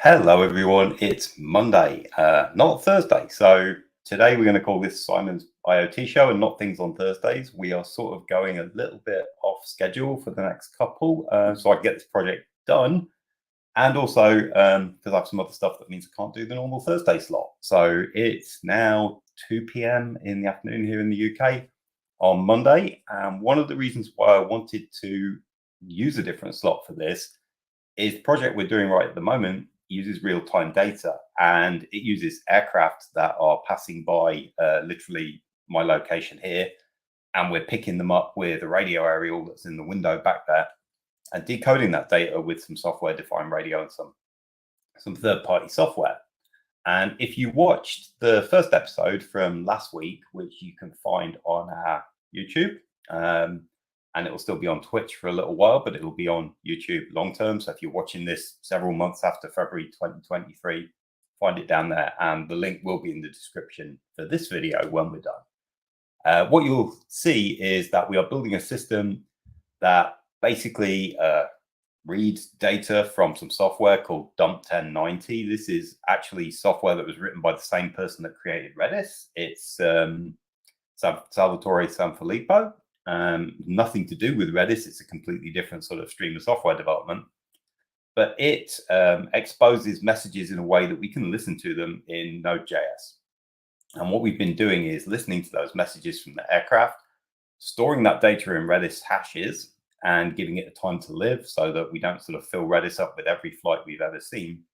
Hello, everyone. It's Monday, not Thursday. So today we're going to call this Simon's IoT show and not things on Thursdays. We are sort of going a little bit off schedule for the next couple, so I can get this project done. And also because I have some other stuff that means I can't do the normal Thursday slot. So it's now 2 p.m. in the afternoon here in the UK on Monday. And one of the reasons why I wanted to use a different slot for this is the project we're doing right at the moment uses real-time data, and it uses aircraft that are passing by literally my location here, and we're picking them up with a radio aerial that's in the window back there and decoding that data with some software-defined radio and some third-party software. And if you watched the first episode from last week, which you can find on our YouTube, and it will still be on Twitch for a little while, but it will be on YouTube long term. So if you're watching this several months after February 2023, find it down there. And the link will be in the description for this video when we're done. What you'll see is that we are building a system that basically reads data from some software called Dump1090. This is actually software that was written by the same person that created Redis. It's Salvatore Sanfilippo. Nothing to do with Redis. It's a completely different sort of stream of software development, but it exposes messages in a way that we can listen to them in Node.js. And what we've been doing is listening to those messages from the aircraft, storing that data in Redis hashes and giving it a time to live so that we don't sort of fill Redis up with every flight we've ever seen.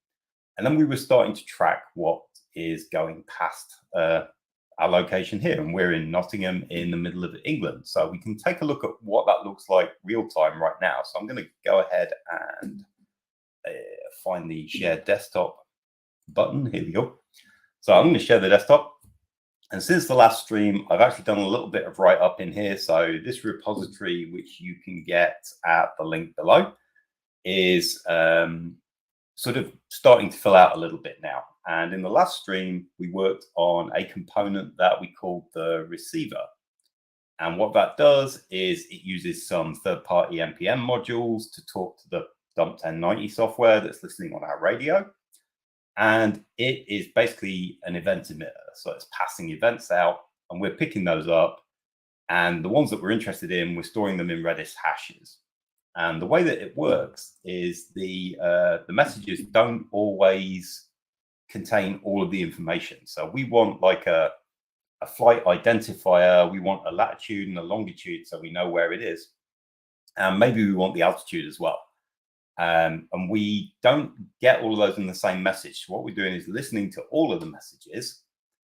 And then we were starting to track what is going past our location here, and we're in Nottingham in the middle of England. So we can take a look at what that looks like real time right now. So I'm going to go ahead and find the share desktop button. Here we go. So I'm going to share the desktop. And since the last stream, I've actually done a little bit of write up in here. So this repository, which you can get at the link below, is sort of starting to fill out a little bit now. And in the last stream, we worked on a component that we called the receiver. And what that does is it uses some third-party NPM modules to talk to the Dump1090 software that's listening on our radio. And it is basically an event emitter. So it's passing events out, and we're picking those up. And the ones that we're interested in, we're storing them in Redis hashes. And the way that it works is the messages don't always contain all of the information. So we want like a flight identifier, we want a latitude and a longitude so we know where it is. And maybe we want the altitude as well. And we don't get all of those in the same message. So what we're doing is listening to all of the messages.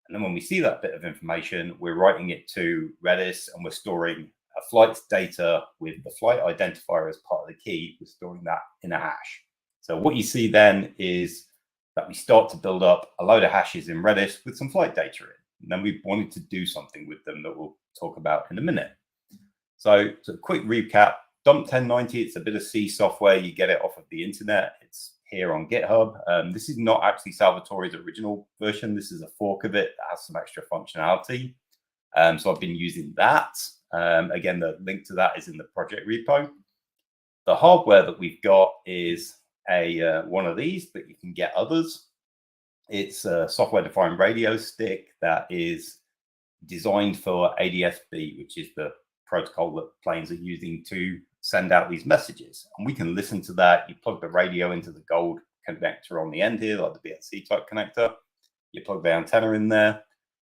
And then when we see that bit of information, we're writing it to Redis, and we're storing a flight's data with the flight identifier as part of the key. We're storing that in a hash. So what you see then is that we start to build up a load of hashes in Redis with some flight data in. And then we wanted to do something with them that we'll talk about in a minute. So a quick recap, Dump1090, it's a bit of C software. You get it off of the internet. It's here on GitHub. This is not actually Salvatore's original version. This is a fork of it that has some extra functionality. So I've been using that. Again, the link to that is in the project repo. The hardware that we've got is one of these, but you can get others. It's a software-defined radio stick that is designed for ADS-B, which is the protocol that planes are using to send out these messages. And we can listen to that. You plug the radio into the gold connector on the end here, like the BNC type connector. You plug the antenna in there,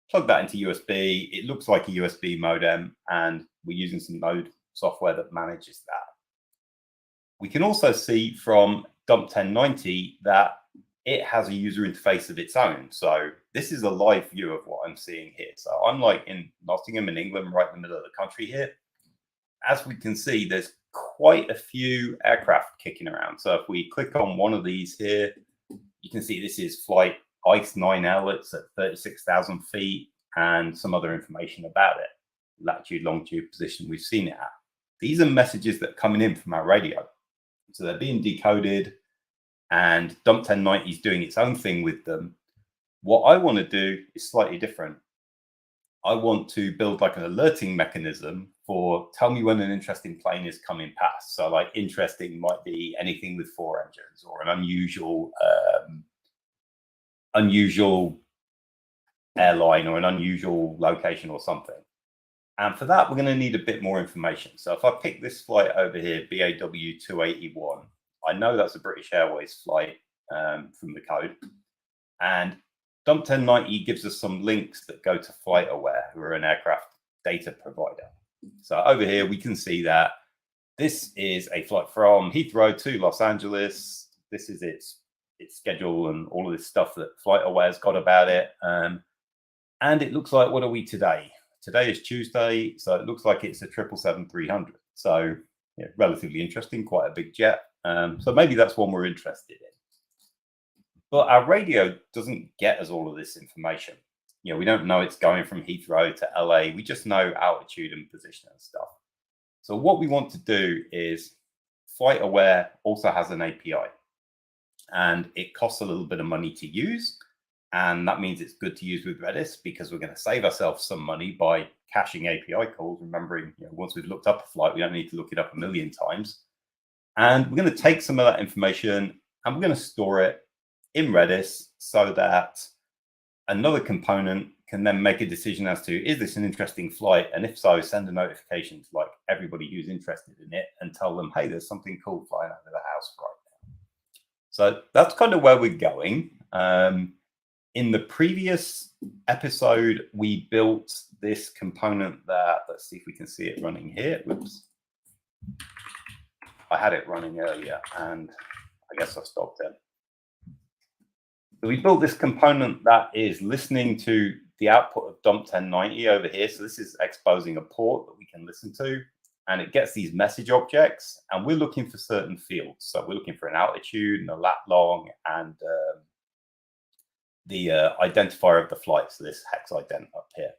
plug that into USB. It looks like a USB modem, and we're using some Node software that manages that. We can also see from Dump1090 that it has a user interface of its own. So this is a live view of what I'm seeing here. So I'm like in Nottingham in England, right in the middle of the country here. As we can see, there's quite a few aircraft kicking around. So if we click on one of these here, you can see this is flight ICE 9L. It's at 36,000 feet and some other information about it. Latitude, longitude, position, we've seen it at. These are messages that are coming in from our radio. So they're being decoded, and Dump1090 is doing its own thing with them. What I want to do is slightly different. I want to build like an alerting mechanism for tell me when an interesting plane is coming past. So like interesting might be anything with 4 engines or an unusual airline or an unusual location or something. And for that, we're going to need a bit more information. So if I pick this flight over here, BAW 281, I know that's a British Airways flight from the code. And Dump 1090 gives us some links that go to FlightAware, who are an aircraft data provider. So over here, we can see that this is a flight from Heathrow to Los Angeles. This is its schedule and all of this stuff that FlightAware's got about it. And it looks like, what are we today? Today is Tuesday, so it looks like it's a 777-300. So yeah, relatively interesting, quite a big jet. So maybe that's one we're interested in. But our radio doesn't get us all of this information. You know, we don't know it's going from Heathrow to LA. We just know altitude and position and stuff. So what we want to do is FlightAware also has an API, and it costs a little bit of money to use. And that means it's good to use with Redis because we're going to save ourselves some money by caching API calls. Remembering, you know, once we've looked up a flight, we don't need to look it up a million times. And we're going to take some of that information and we're going to store it in Redis so that another component can then make a decision as to, is this an interesting flight? And if so, send a notification to like everybody who's interested in it and tell them, hey, there's something cool flying over the house right now. So that's kind of where we're going. In the previous episode, we built this component that, let's see if we can see it running here. Whoops. I had it running earlier and I guess I stopped it. So we built this component that is listening to the output of Dump 1090 over here. So this is exposing a port that we can listen to, and it gets these message objects, and we're looking for certain fields. So we're looking for an altitude and a lat long and the identifier of the flight, so this hex ident up here.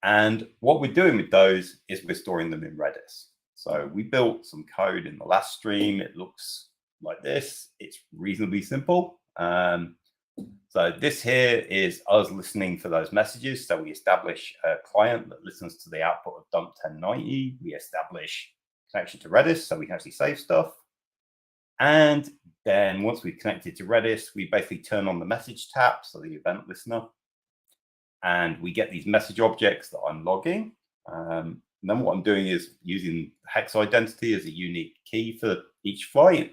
And what we're doing with those is we're storing them in Redis. So we built some code in the last stream. It looks like this. It's reasonably simple. So this here is us listening for those messages. So we establish a client that listens to the output of Dump 1090. We establish connection to Redis so we can actually save stuff. And then once we've connected to Redis, we basically turn on the message tap, so the event listener, and we get these message objects that I'm logging. And then what I'm doing is using hex identity as a unique key for each flight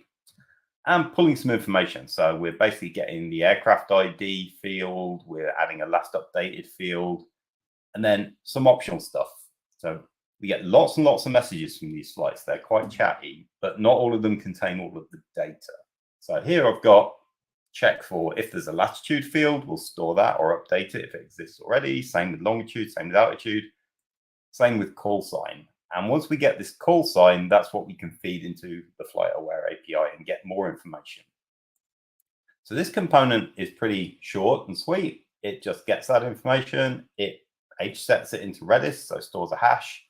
and pulling some information. So we're basically getting the aircraft ID field, we're adding a last updated field, and then some optional stuff. So we get lots and lots of messages from these flights. They're quite chatty, but not all of them contain all of the data. So here I've got check for if there's a latitude field, we'll store that or update it if it exists already. Same with longitude, same with altitude, same with call sign. And once we get this call sign, that's what we can feed into the FlightAware API and get more information. So this component is pretty short and sweet. It just gets that information. It H sets it into Redis, so stores a hash.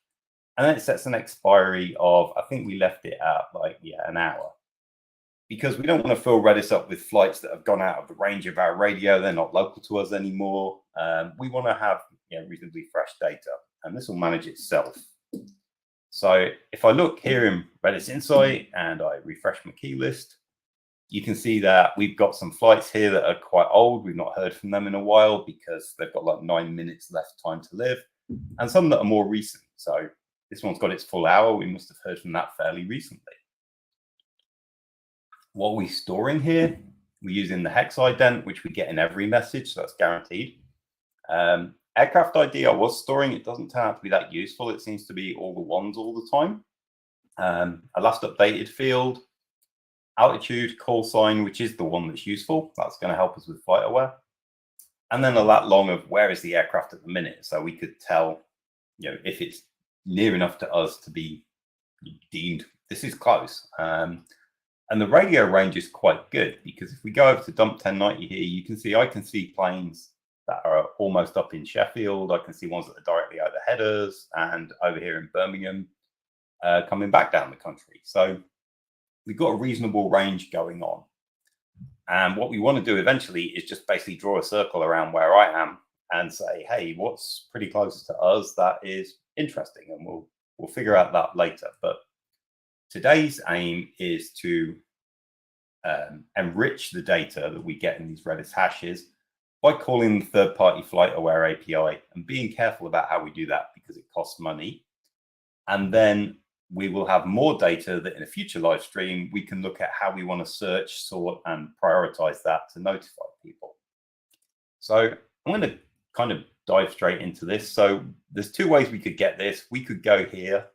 And then it sets an expiry of, I think we left it at like, yeah, an hour. Because we don't want to fill Redis up with flights that have gone out of the range of our radio. They're not local to us anymore. We want to have reasonably fresh data, and this will manage itself. So if I look here in Redis Insight and I refresh my key list, you can see that we've got some flights here that are quite old. We've not heard from them in a while because they've got like 9 minutes left time to live, and some that are more recent. So this one's got its full hour. We must have heard from that fairly recently. What we're storing here, we're using the hex ident, which we get in every message, so that's guaranteed. Aircraft ID I was storing, it doesn't turn out to be that useful. It seems to be all the ones all the time. A last updated field, altitude, call sign, which is the one that's useful. That's going to help us with FlightAware. And then a lat long of where is the aircraft at the minute. So we could tell, if it's near enough to us to be deemed this is close. And the radio range is quite good because if we go over to Dump 1090 here, you can see I can see planes that are almost up in Sheffield. I can see ones that are directly out the headers, and over here in Birmingham, coming back down the country. So we've got a reasonable range going on. And what we want to do eventually is just basically draw a circle around where I am and say, hey, what's pretty close to us that is interesting, and we'll figure out that later. But today's aim is to enrich the data that we get in these Redis hashes by calling the third-party FlightAware API and being careful about how we do that because it costs money. And then we will have more data that in a future live stream, we can look at how we want to search, sort, and prioritize that to notify people. So I'm going to kind of dive straight into this. So there's two ways we could get this. We could go here,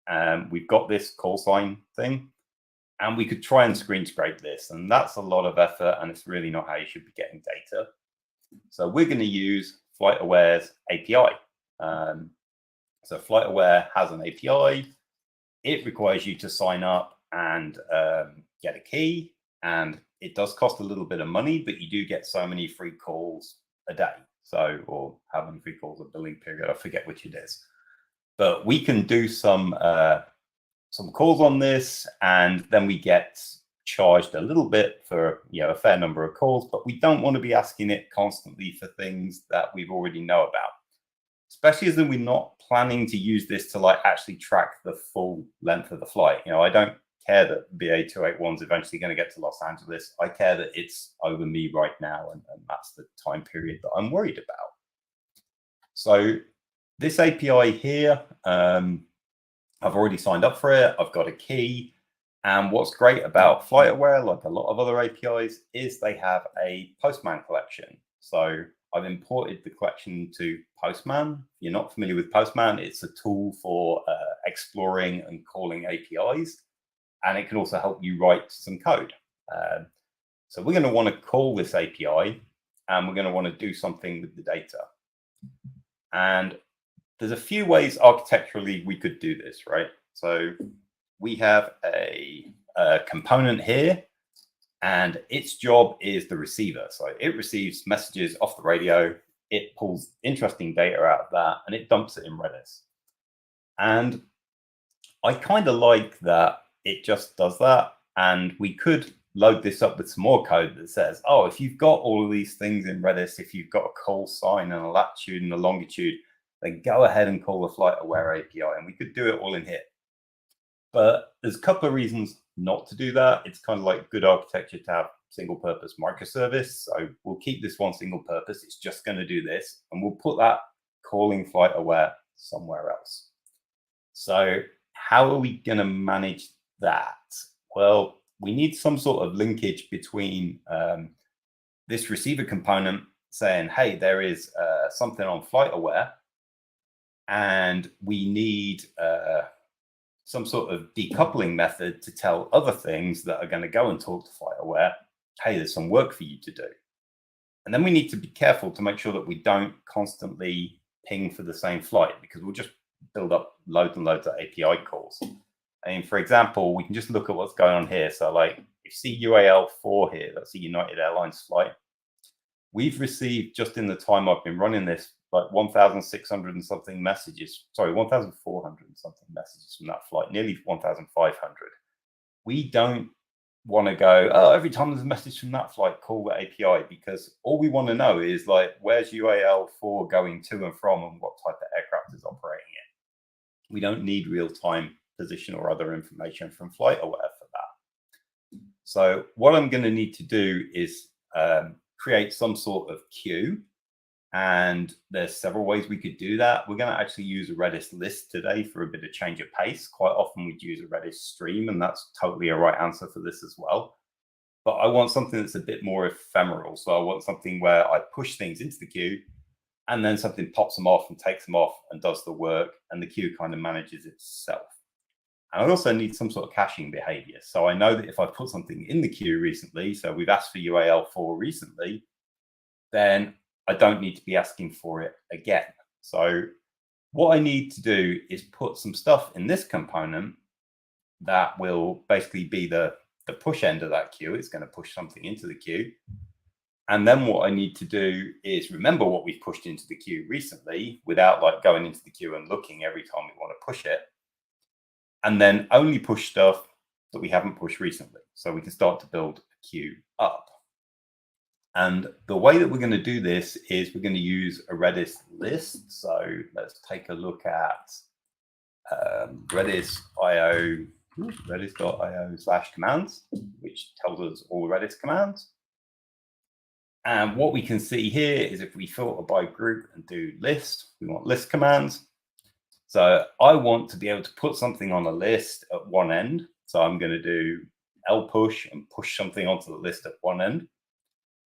and we've got this call sign thing, and we could try and screen scrape this. And that's a lot of effort, and it's really not how you should be getting data. So we're going to use FlightAware's API. So FlightAware has an API. It requires you to sign up and get a key. And it does cost a little bit of money, but you do get so many free calls a day. So, or how many free calls a billing period, I forget which it is. But we can do some calls on this, and then we get charged a little bit for a fair number of calls, but we don't want to be asking it constantly for things that we already know about, especially as we're not planning to use this to like actually track the full length of the flight. I don't care that BA281 is eventually going to get to Los Angeles. I care that it's over me right now, and that's the time period that I'm worried about. So this API here, I've already signed up for it. I've got a key. And what's great about FlightAware, like a lot of other APIs, is they have a Postman collection. So I've imported the collection to Postman. If you're not familiar with Postman, it's a tool for exploring and calling APIs. And it can also help you write some code. So we're going to want to call this API, and we're going to want to do something with the data. And there's a few ways architecturally we could do this, right? So we have a component here, and its job is the receiver. So it receives messages off the radio, it pulls interesting data out of that, and it dumps it in Redis. And I kind of like that it just does that. And we could load this up with some more code that says, oh, if you've got all of these things in Redis, if you've got a call sign and a latitude and a longitude, then go ahead and call the FlightAware API. And we could do it all in here. But there's a couple of reasons not to do that. It's kind of like good architecture to have single purpose microservice. So we'll keep this one single purpose. It's just going to do this. And we'll put that calling FlightAware somewhere else. So how are we going to manage that? Well, we need some sort of linkage between this receiver component saying, hey, there is something on FlightAware, and we need some sort of decoupling method to tell other things that are going to go and talk to FlightAware, hey, there's some work for you to do. And then we need to be careful to make sure that we don't constantly ping for the same flight, because we'll just build up loads and loads of API calls. I mean, for example, we can just look at what's going on here. So like, you see UAL 4 here, that's a United Airlines flight. We've received, just in the time I've been running this, like 1,600 and something messages, sorry, 1,400 and something messages from that flight, nearly 1,500. We don't want to go, oh, every time there's a message from that flight, call the API, because all we want to know is like, where's UAL 4 going to and from, and what type of aircraft is operating it. We don't need real-time position or other information from FlightAware for that. So what I'm going to need to do is create some sort of queue. And there's several ways we could do that. We're going to actually use a Redis list today for a bit of change of pace. Quite often we'd use a Redis stream, and that's totally a right answer for this as well. But I want something that's a bit more ephemeral. So I want something where I push things into the queue, and then something pops them off and takes them off and does the work, and the queue kind of manages itself. And I also need some sort of caching behavior. So I know that if I put something in the queue recently, so we've asked for UAL4 recently, then I don't need to be asking for it again. So what I need to do is put some stuff in this component that will basically be the push end of that queue. It's going to push something into the queue. And then what I need to do is remember what we've pushed into the queue recently without like going into the queue and looking every time we want to push it. And then only push stuff that we haven't pushed recently. So we can start to build a queue up. And the way that we're going to do this is we're going to use a Redis list. So let's take a look at redis.io/commands, which tells us all Redis commands. And what we can see here is if we filter by group and do list, we want list commands. So I want to be able to put something on a list at one end. So I'm going to do lpush and push something onto the list at one end.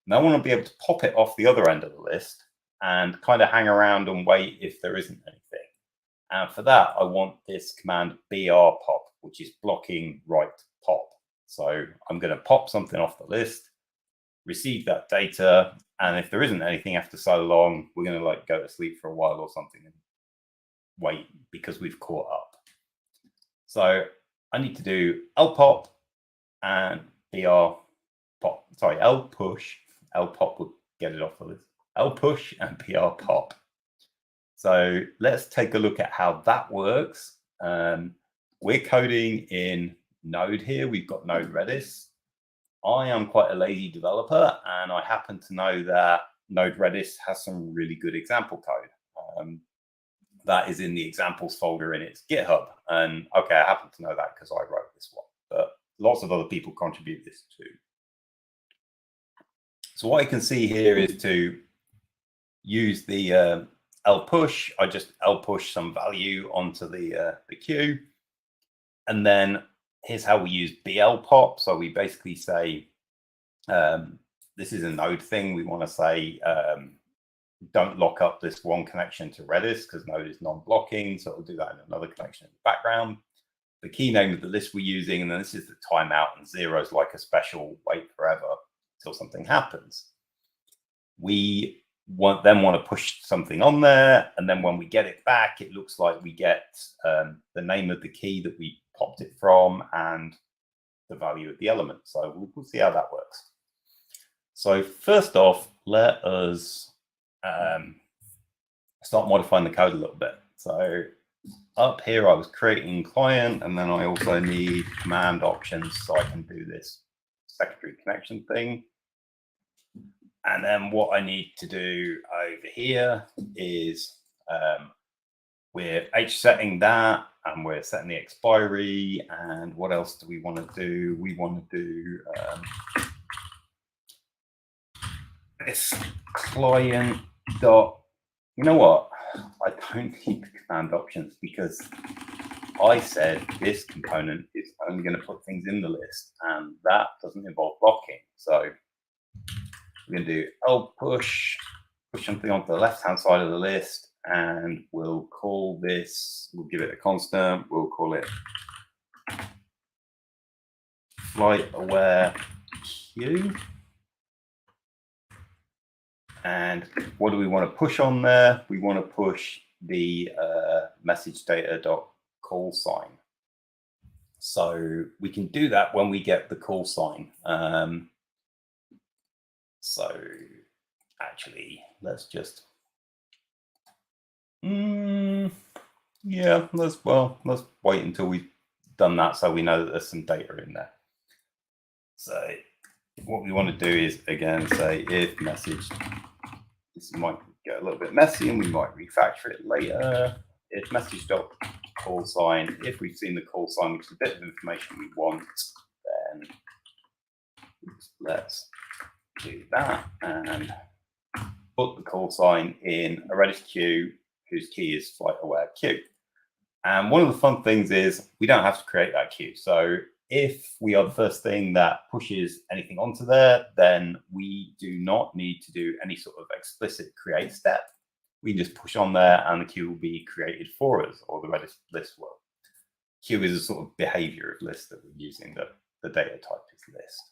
And I want to be able to pop it off the other end of the list and kind of hang around and wait if there isn't anything. And for that, I want this command brpop, which is blocking write pop. So I'm going to pop something off the list, receive that data, and if there isn't anything after so long, we're going to like go to sleep for a while or something and wait because we've caught up. So I need to do lpop and brpop. Sorry, lpush. Lpop will get it off the list. Lpush and brpop. So let's take a look at how that works. We're coding in Node here. We've got Node Redis. I am quite a lazy developer, and I happen to know that Node Redis has some really good example code. That is in the examples folder in its GitHub. And okay, I happen to know that because I wrote this one, but lots of other people contribute this too. So what I can see here is to use the lpush. I just lpush some value onto the queue. And then here's how we use blpop. So we basically say, this is a Node thing. We want to say, don't lock up this one connection to Redis because Node is non-blocking. So we'll do that in another connection in the background. The key name of the list we're using, and then this is the timeout, and 0 is like a special wait forever until something happens. We then want to push something on there, and then when we get it back, it looks like we get the name of the key that we popped it from and the value of the element. So we'll see how that works. So first off, let us start modifying the code a little bit. So up here, I was creating client, and then I also need command options so I can do this secondary connection thing. And then what I need to do over here is we're setting that, and we're setting the expiry. And what else do we want to do? We want to do this client dot. You know what? I don't need the command options because I said this component is only going to put things in the list, and that doesn't involve blocking. So we're going to do lpush, push something onto the left-hand side of the list, and we'll call this, we'll give it a constant, we'll call it FlightAware queue. And what do we want to push on there? We want to push the message data.call sign. So we can do that when we get the call sign. So actually, let's just, yeah, let's wait until we've done that so we know that there's some data in there. So what we want to do is, again, say if message, this might get a little bit messy and we might refactor it later. If message.call sign, if we've seen the call sign, which is a bit of information we want, then let's do that and put the call sign in a Redis queue whose key is FlightAware queue. And one of the fun things is we don't have to create that queue. So if we are the first thing that pushes anything onto there, then we do not need to do any sort of explicit create step. We can just push on there and the queue will be created for us, or the Redis list will. Queue is a sort of behavior of list that we're using. The data type is list.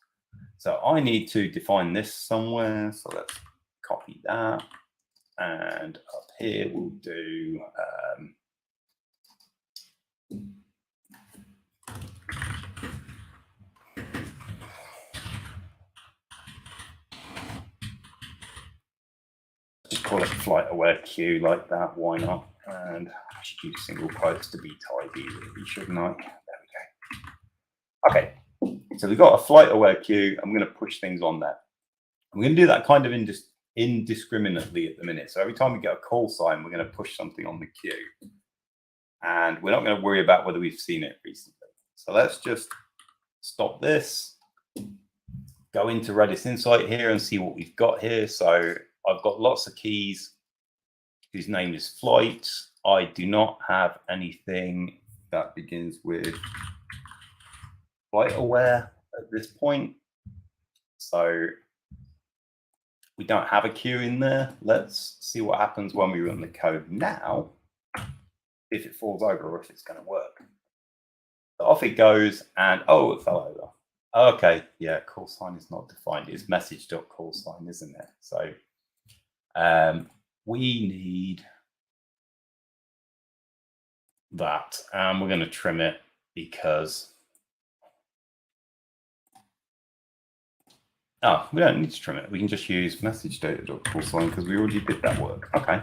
So I need to define this somewhere. So let's copy that. And up here, we'll do just call it FlightAware queue like that. Why not? And I should use single quotes to be tidy, really, shouldn't I? There we go. Okay. So we've got a FlightAware queue. I'm going to push things on there. I'm going to do that kind of indiscriminately at the minute. So every time we get a call sign, we're going to push something on the queue. and we're not going to worry about whether we've seen it recently. So let's just stop this, go into Redis Insight here and see what we've got here. So I've got lots of keys whose name is flight. I do not have anything that begins with FlightAware at this point. So we don't have a queue in there. Let's see what happens when we run the code now, if it falls over or if it's going to work. So off it goes, and oh, it fell over. Okay, yeah, call sign is not defined. It's message.callsign, isn't it? So we need that, and we're going to trim it because we don't need to trim it. We can just use message data.callsign because we already did that work. Okay.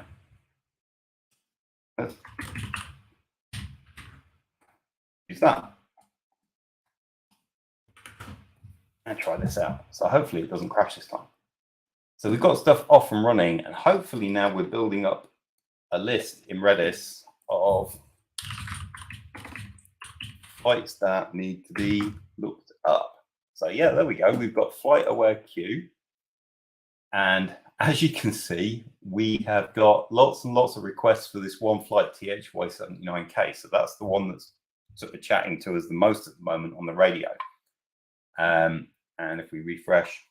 Let's use that and try this out. So hopefully it doesn't crash this time. So we've got stuff off and running, and hopefully now we're building up a list in Redis of flights that need to be looked up. So yeah, there we go. We've got FlightAware queue. And as you can see, we have got lots and lots of requests for this one flight THY79K. So that's the one that's sort of chatting to us the most at the moment on the radio. And if we refresh,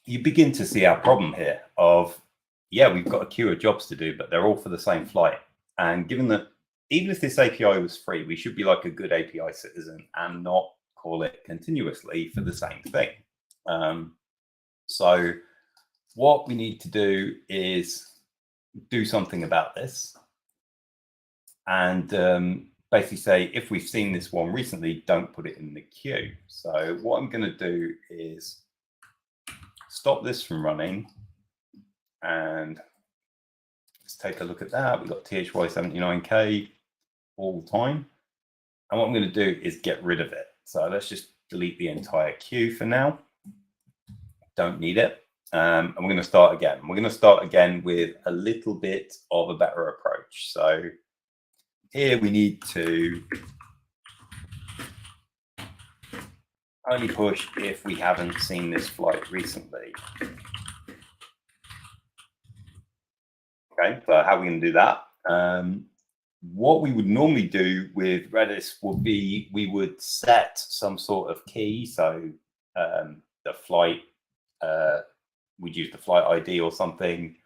you begin to see our problem here of, yeah, we've got a queue of jobs to do, but they're all for the same flight. And given that, even if this API was free, we should be like a good API citizen and not call it continuously for the same thing. So what we need to do is do something about this and basically say, if we've seen this one recently, don't put it in the queue. So what I'm going to do is stop this from running, and let's take a look at that. We've got THY79K all the time. And what I'm going to do is get rid of it. So let's just delete the entire queue for now. Don't need it. And we're going to start again. We're going to start again with a little bit of a better approach. So here we need to only push if we haven't seen this flight recently. Okay, so how are we going to do that? What we would normally do with Redis would be we would set some sort of key. So the flight, we'd use the flight ID or something,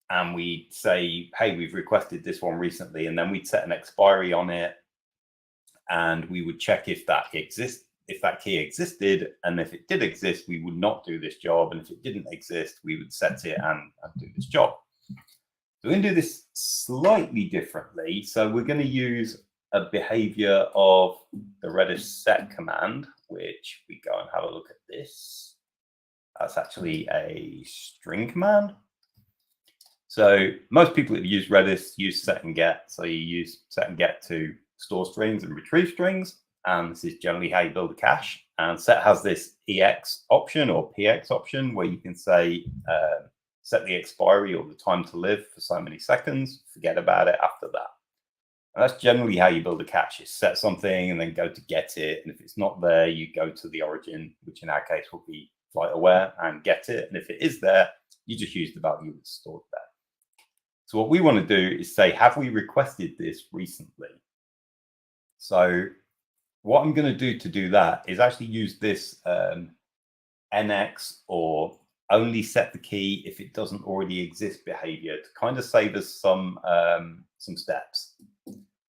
and we'd say, hey, we've requested this one recently, and then we'd set an expiry on it, and we would check if that exists, if that key existed, and if it did exist, we would not do this job, and if it didn't exist, we would set it and do this job. So we're going to do this slightly differently. So we're going to use a behavior of the Redis set command, which we go and have a look at this. That's actually a string command. So most people that use Redis use set and get. So you use set and get to store strings and retrieve strings. And this is generally how you build a cache. And set has this EX option or PX option where you can say, set the expiry or the time to live for so many seconds, forget about it after that. And that's generally how you build a cache. You set something and then go to get it. And if it's not there, you go to the origin, which in our case will be FlightAware, and get it. And if it is there, you just use the value that's stored there. So what we want to do is say, have we requested this recently? So what I'm going to do that is actually use this NX or only set the key if it doesn't already exist behavior to kind of save us some steps.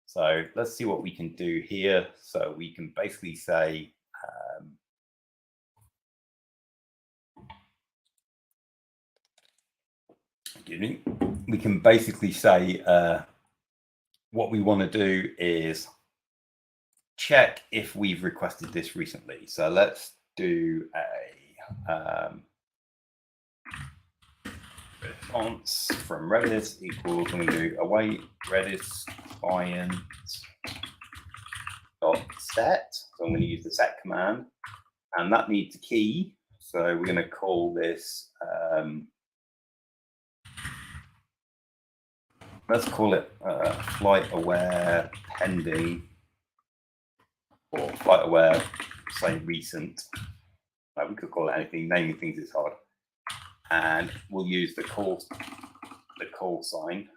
So let's see what we can do here. So we can basically say, we can basically say what we want to do is check if we've requested this recently. So let's do a response from Redis equals, and we do await Redis client dot set. So I'm going to use the set command, and that needs a key. So we're going to call this let's call it FlightAware pending, or FlightAware, say, recent. We could call it anything. Naming things is hard. And we'll use the call sign.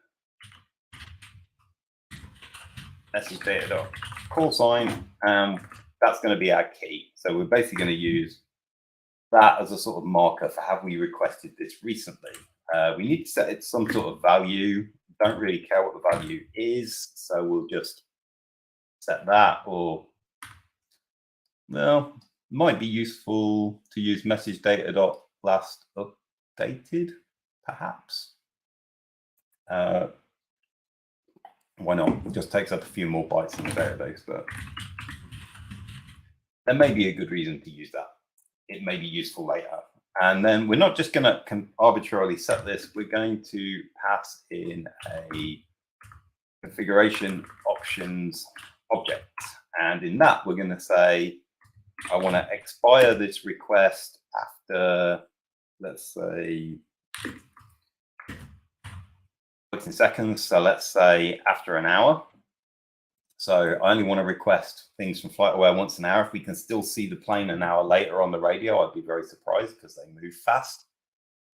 Message data call sign, and that's going to be our key. So we're basically going to use that as a sort of marker for have we requested this recently. We need to set it some sort of value. Don't really care what the value is, so we'll just set that. Or, well, might be useful to use message data dot last updated, perhaps. Why not? It just takes up a few more bytes in the database, but there may be a good reason to use that. It may be useful later. And then we're not just going to arbitrarily set this. We're going to pass in a configuration options object. And in that, we're going to say, I want to expire this request after, let's say, 14 seconds. So let's say after an hour. So I only want to request things from FlightAware once an hour. If we can still see the plane an hour later on the radio, I'd be very surprised because they move fast.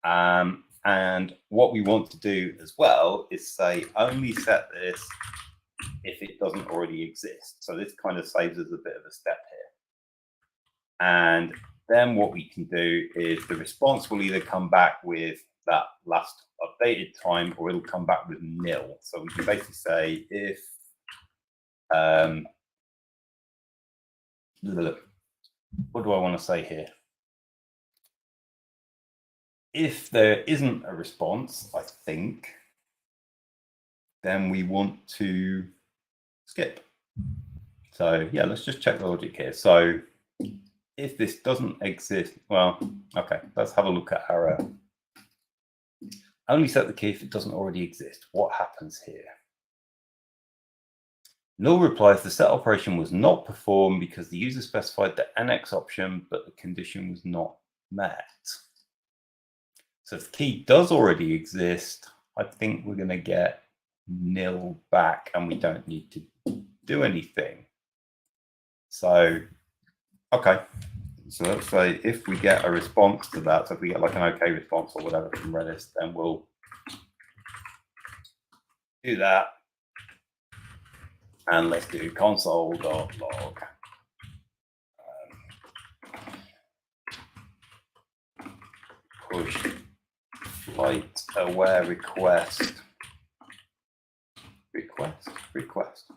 And what we want to do as well is say only set this if it doesn't already exist. So this kind of saves us a bit of a step here. And then what we can do is the response will either come back with that last updated time, or it'll come back with nil. So we can basically say if what do I want to say here? If there isn't a response, I think, then we want to skip. So yeah, let's just check the logic here. So if this doesn't exist, well, okay, let's have a look at our only set the key if it doesn't already exist. What happens here? Null replies the set operation was not performed because the user specified the NX option, but the condition was not met. So if the key does already exist, I think we're going to get nil back and we don't need to do anything. So, okay. So let's say if we get a response to that, so if we get like an OK response or whatever from Redis, then we'll do that. And let's do console.log. Push FlightAware request.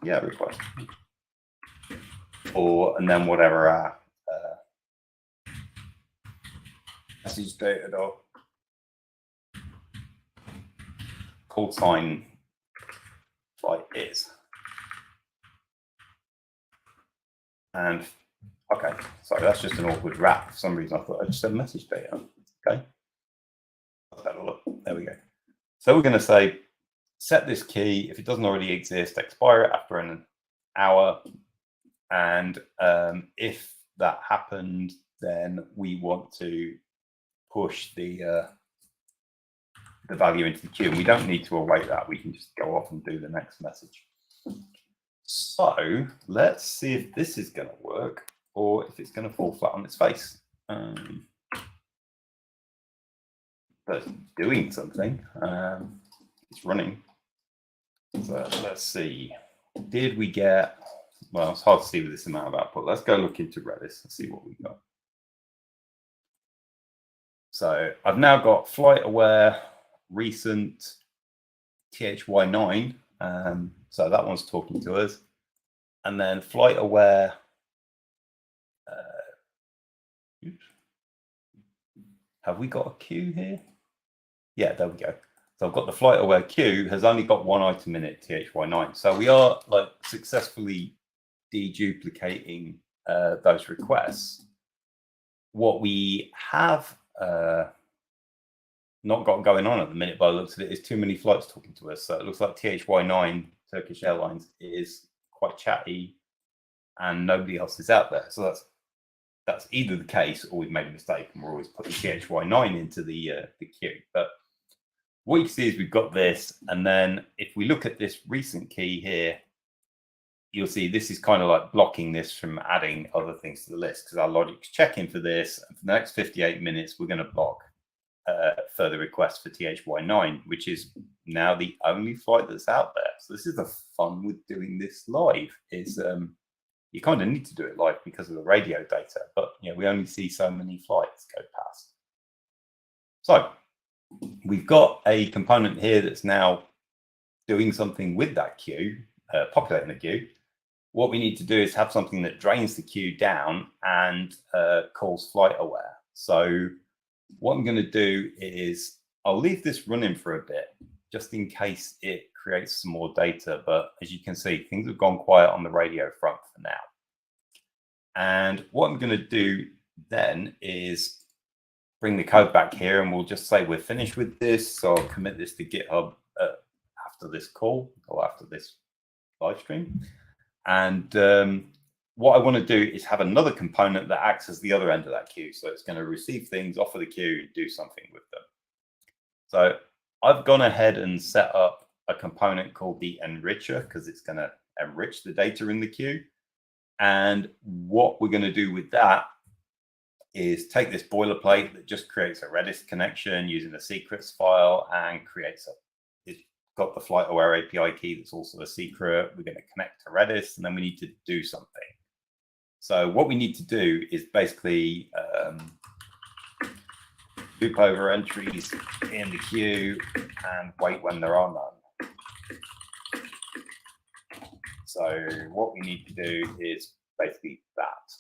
Yeah, request. Or, and then whatever our message data dot call sign flight is. And okay, sorry, that's just an awkward wrap. For some reason, I thought I just said message data. Okay, let's have a look. There we go. So we're going to say set this key if it doesn't already exist, expire it after an hour, and if that happened, then we want to push the value into the queue. And we don't need to await that. We can just go off and do the next message. So let's see if this is going to work or if it's going to fall flat on its face. But it's doing something. It's running. So let's see. Did we get, well, it's hard to see with this amount of output. Let's go look into Redis and see what we got. So I've now got FlightAware recent THY9. So that one's talking to us. And then FlightAware. Have we got a queue here? Yeah, there we go. So I've got the FlightAware queue has only got one item in it, THY9. So we are like successfully deduplicating those requests. What we have not got going on at the minute, by the looks of it, is too many flights talking to us. So it looks like THY9, Turkish Airlines, is quite chatty and nobody else is out there. So that's either the case or we've made a mistake and we're always putting THY9 into the queue. But what you can see is we've got this, and then if we look at this recent key here, you'll see this is kind of like blocking this from adding other things to the list, because our logic's checking for this, and for the next 58 minutes, we're going to block further requests for THY9, which is now the only flight that's out there. So this is the fun with doing this live, is you kind of need to do it live because of the radio data, but we only see so many flights go past. So we've got a component here that's now doing something with that queue, populating the queue. What we need to do is have something that drains the queue down and calls FlightAware. So what I'm going to do is I'll leave this running for a bit, just in case it creates some more data. But as you can see, things have gone quiet on the radio front for now. And what I'm going to do then is bring the code back here, and we'll just say we're finished with this. So I'll commit this to GitHub after this call or after this live stream. And what I want to do is have another component that acts as the other end of that queue. So it's going to receive things off of the queue and do something with them. So I've gone ahead and set up a component called the enricher, because it's going to enrich the data in the queue. And what we're going to do with that is take this boilerplate that just creates a Redis connection using a secrets file and creates it's got the FlightAware API key that's also a secret. We're going to connect to Redis, and then we need to do something. So what we need to do is basically loop over entries in the queue and wait when there are none. So what we need to do is basically that.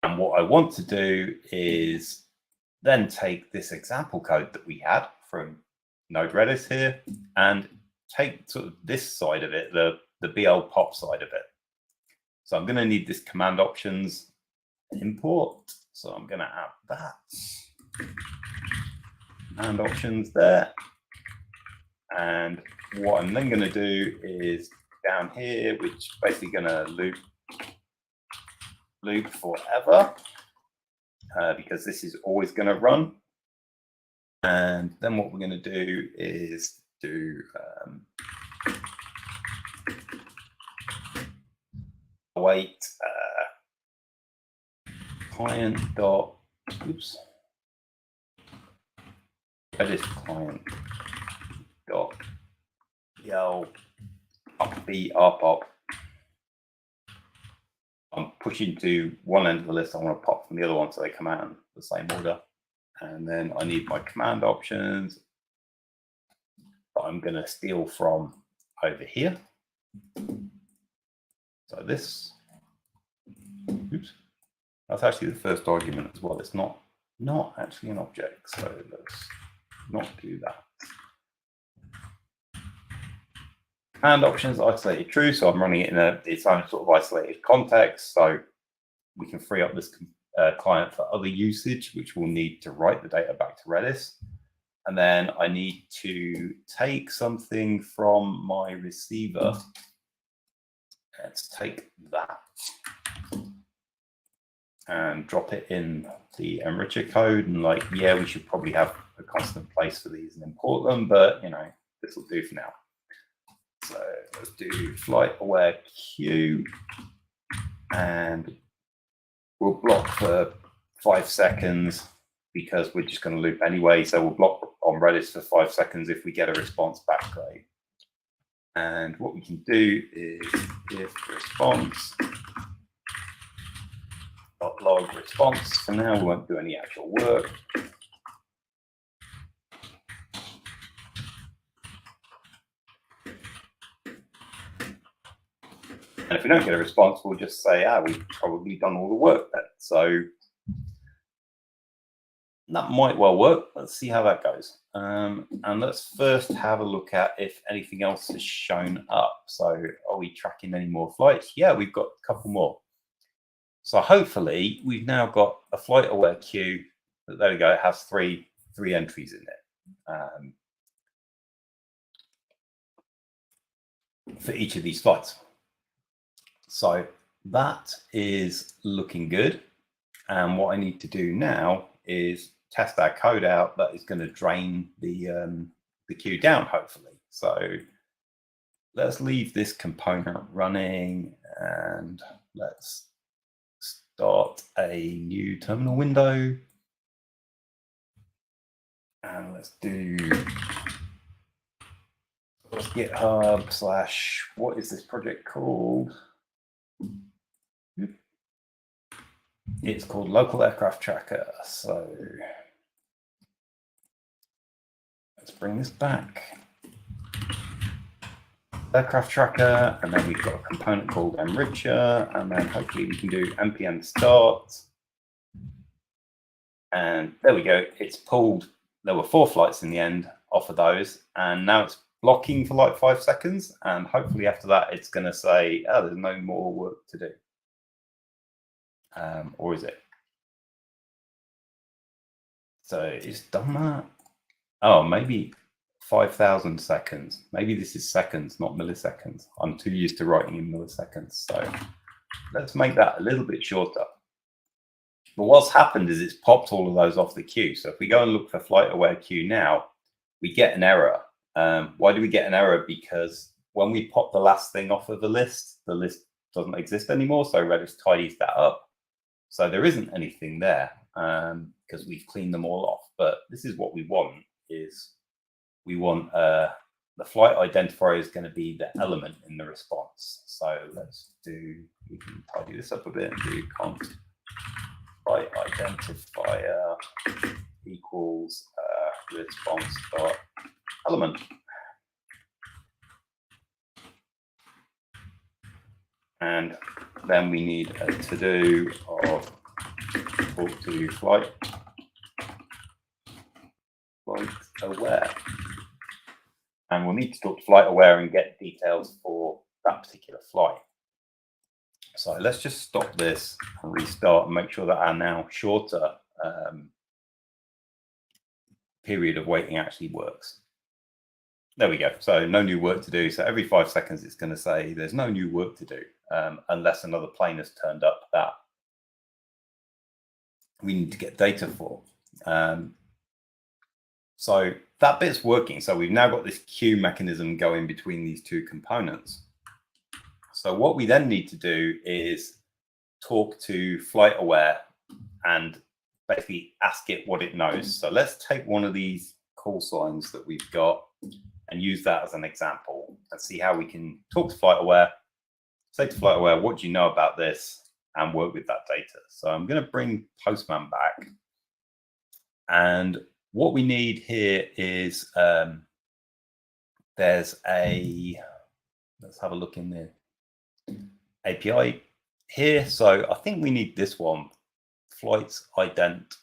And what I want to do is then take this example code that we had from Node Redis here and take sort of this side of it, the BL pop side of it. So I'm going to need this command options import. So I'm going to add that. Command options there. And what I'm then going to do is down here, which is basically going to loop forever, because this is always going to run. And then what we're going to do is do await client dot Redis client dot yell up b pop. I'm pushing to one end of the list. I want to pop from the other one so they come out in the same order. And then I need my command options that I'm going to steal from over here. So this, that's actually the first argument as well. It's not actually an object. So let's not do that. Command options isolated true, so I'm running it in its own sort of isolated context, so we can free up this client for other usage, which will need to write the data back to Redis. And then I need to take something from my receiver. Let's take that and drop it in the enricher code. And we should probably have a constant place for these and import them, but this will do for now. So let's do FlightAware queue, and we'll block for 5 seconds because we're just going to loop anyway. So we'll block on Redis for 5 seconds. If we get a response back, great. And what we can do is if response .log response. For now, we won't do any actual work. And if we don't get a response, we'll just say, we've probably done all the work then. So that might well work. Let's see how that goes. And let's first have a look at if anything else has shown up. So are we tracking any more flights? Yeah, we've got a couple more. So hopefully we've now got a FlightAware queue. There we go. It has three entries in it for each of these flights. So that is looking good. And what I need to do now is test our code out, that is going to drain the queue down, hopefully. So let's leave this component running and let's start a new terminal window. And let's do GitHub / what is this project called? It's called Local Aircraft Tracker. So let's bring this back. Aircraft Tracker, and then we've got a component called Enricher, and then hopefully we can do npm start. And there we go. It's pulled. There were 4 flights in the end off of those, and now it's blocking for like 5 seconds. And hopefully after that, it's going to say, oh, there's no more work to do. Or is it? So it's done that. Oh, maybe 5,000 seconds. Maybe this is seconds, not milliseconds. I'm too used to writing in milliseconds. So let's make that a little bit shorter. But what's happened is it's popped all of those off the queue. So if we go and look for FlightAware queue now, we get an error. Why do we get an error? Because when we pop the last thing off of the list doesn't exist anymore. So Redis tidies that up. So there isn't anything there because we've cleaned them all off. But this is what we want, is we want the flight identifier is going to be the element in the response. So we can tidy this up a bit and do const flight identifier equals response dot element. And then we need a to-do of talk to FlightAware. And we'll need to talk to FlightAware and get details for that particular flight. So let's just stop this and restart and make sure that our now shorter period of waiting actually works. There we go. So no new work to do. So every 5 seconds, it's going to say there's no new work to do unless another plane has turned up that we need to get data for. So that bit's working. So we've now got this queue mechanism going between these 2 components. So what we then need to do is talk to FlightAware and basically ask it what it knows. So let's take one of these call signs that we've got and use that as an example and see how we can talk to FlightAware, say to FlightAware, what do you know about this, and work with that data. So I'm going to bring Postman back. And what we need here is there's let's have a look in the API here. So I think we need this one, flights ident,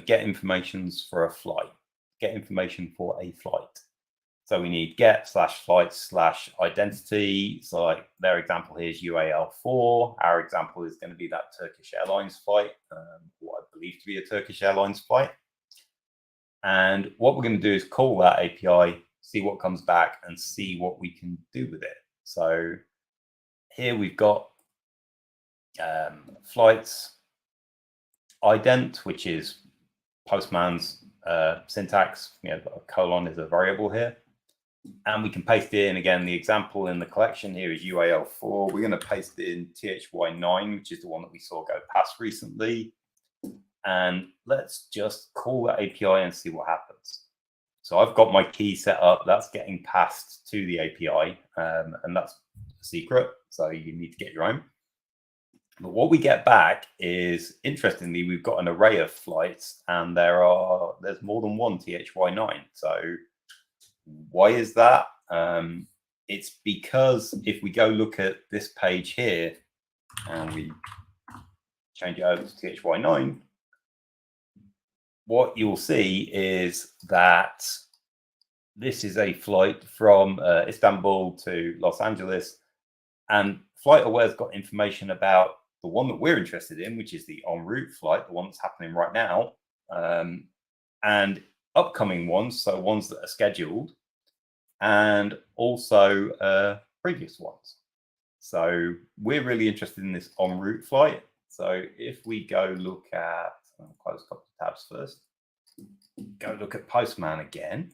get informations for a flight, get information for a flight. So we need get /flight/identity. So like their example here is UAL4. Our example is going to be that Turkish Airlines flight, what I believe to be a Turkish Airlines flight. And what we're going to do is call that API, see what comes back, and see what we can do with it. So here we've got flights ident, which is Postman's syntax. A colon is a variable here. And we can paste in, again, the example in the collection here is UAL4. We're going to paste in THY9, which is the one that we saw go past recently. And let's just call that API and see what happens. So I've got my key set up. That's getting passed to the API, and that's a secret. So you need to get your own. But what we get back is, interestingly, we've got an array of flights, and there's more than one THY9. So why is that? It's because if we go look at this page here and we change it over to THY9, what you'll see is that this is a flight from Istanbul to Los Angeles, and FlightAware's got information about the one that we're interested in, which is the en route flight, the one that's happening right now, and upcoming ones, so ones that are scheduled, and also previous ones. So we're really interested in this en route flight. So if we go look at, I'll close a couple of tabs first. go look at Postman again.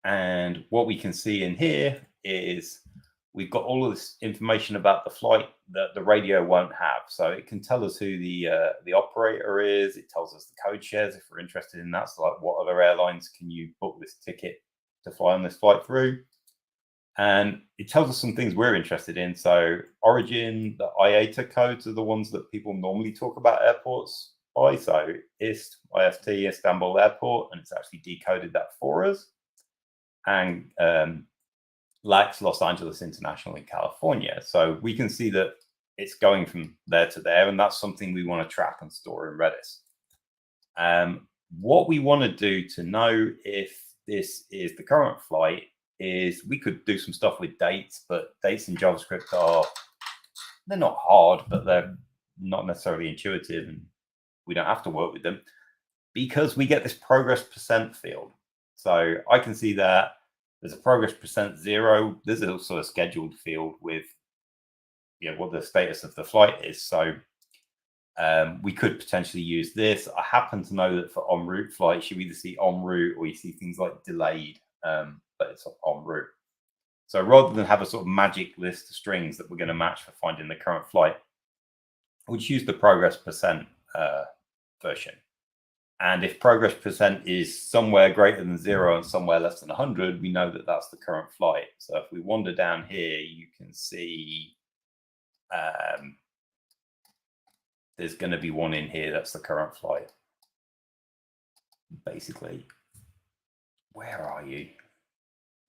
And what we can see in here is we've got all of this information about the flight that the radio won't have. So it can tell us who the operator is. It tells us the code shares if we're interested in that. So like, what other airlines can you book this ticket to fly on this flight through? And it tells us some things we're interested in. So Origin, the IATA codes are the ones that people normally talk about airports by. So IST, Istanbul Airport, and it's actually decoded that for us. And LAX, Los Angeles International in California. So we can see that it's going from there to there, and that's something we want to track and store in Redis. What we want to do to know if this is the current flight is we could do some stuff with dates, but dates in JavaScript they're not hard, but they're not necessarily intuitive, and we don't have to work with them because we get this progress % field. So I can see that there's a progress %0. There's also a scheduled field with what the status of the flight is. So we could potentially use this. I happen to know that for en route flights, you either see en route or you see things like delayed, but it's en route. So rather than have a sort of magic list of strings that we're going to match for finding the current flight, we'll use the progress % version. And if progress % is somewhere greater than 0 and somewhere less than 100, we know that that's the current flight. So if we wander down here, you can see there's going to be one in here that's the current flight. Basically, where are you?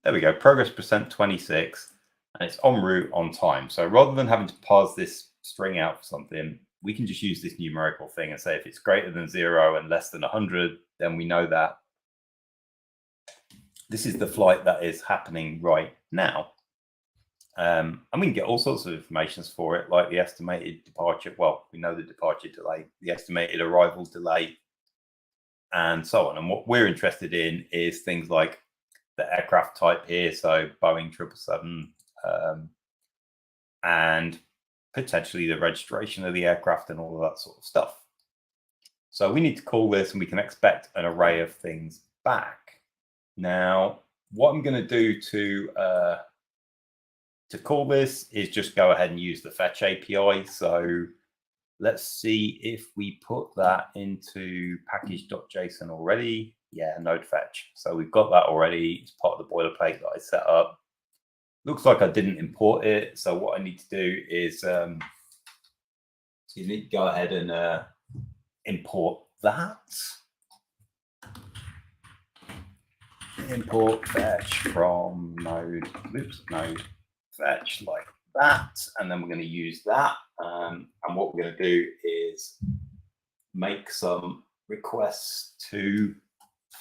There we go, progress % 26, and it's en route on time. So rather than having to parse this string out for something, we can just use this numerical thing and say if it's greater than 0 and less than 100, then we know that this is the flight that is happening right now. And we can get all sorts of information for it, like the estimated departure. Well, we know the departure delay, the estimated arrival delay, and so on. And what we're interested in is things like the aircraft type here, so Boeing 777, and potentially the registration of the aircraft and all of that sort of stuff. So we need to call this, and we can expect an array of things back. Now, what I'm going to do to call this is just go ahead and use the fetch API. So let's see if we put that into package.json already. Yeah, node fetch. So we've got that already. It's part of the boilerplate that I set up. Looks like I didn't import it. So what I need to do is you need to go ahead and import that. Import fetch from node fetch like that. And then we're going to use that. And what we're going to do is make some requests to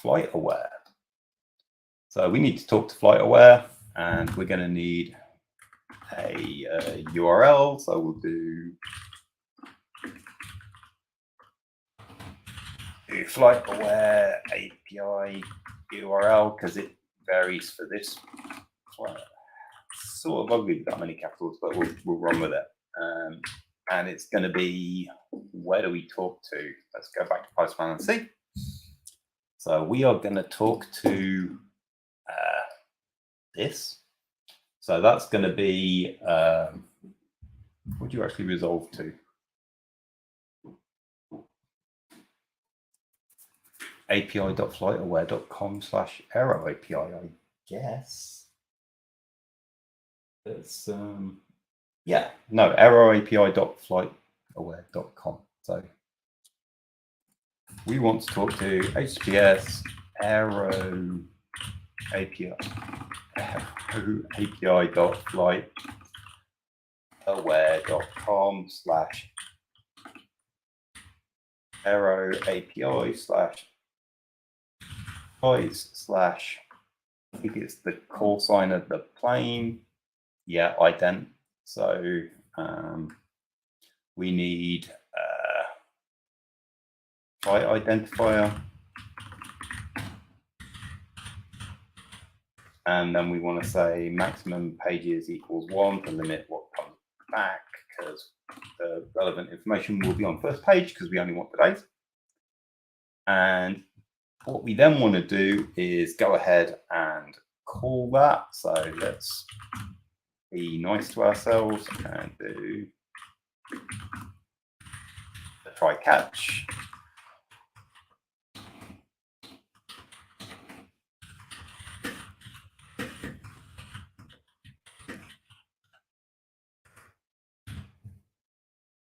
FlightAware. So we need to talk to FlightAware, and we're going to need a URL. So we'll do FlightAware API URL because it varies for this. Sort of ugly with that many capitals, but we'll run with it. And it's going to be, where do we talk to? Let's go back to Postman and see. So we are going to talk to this. So that's going to be, what do you actually resolve to? api.flightaware.com/arrow API, I guess. It's, yeah, no, arrowapi.flightaware.com. So we want to talk to HTTPS arrow api.flightaware.com/arrow API/poise/ I think it's the call sign of the plane. Yeah, ident. So we need flight identifier, and then we want to say maximum pages equals 1 to limit what comes back, because the relevant information will be on first page because we only want today's. And what we then want to do is go ahead and call that. So let's be nice to ourselves and do the try catch.